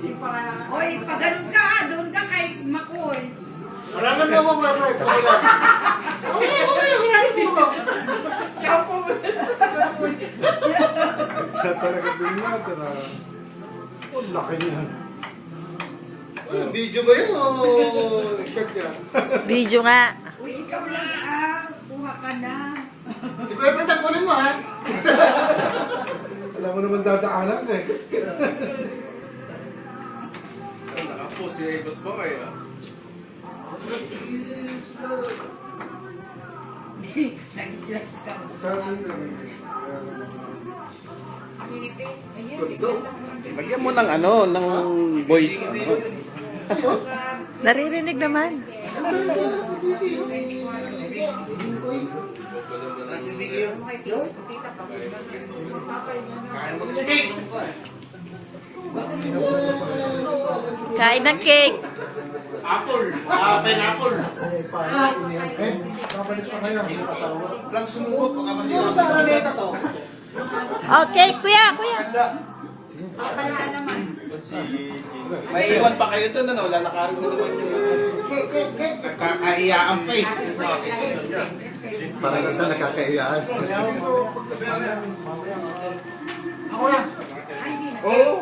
Hoy, pag ganun ka, doon ka kay Makoy. Marangan mo ako mga friend. Okay, hinanip mo. Siya po sa Makoy. Siya talaga din natin ah. Oh, laki niyan. Video ba yun o shot yan? Video nga. Uy, ikaw lang kuha ka na. Si Kuya Fred, tapunin mo ha. Alam mo naman dadaanan ka eh. Nakapost si Boss Bokay, no? Nag-slice ka mo. Sabi na. Lagyan mo ng ano, ng voice. Ano? Naririnig naman. Kain ng cake. Apple. Pineapple. Eh, kapalik pa kayo. Asawa. Lang sumubok, baka masira sa araneta to. Okay, kuya, kuya. Kaya naman. May iwan pa kayo doon, ano? Wala nakarin na naman yung... Nagkakahiyaan pa eh. Parang isa nakakaiyaan. Ako na. Oo.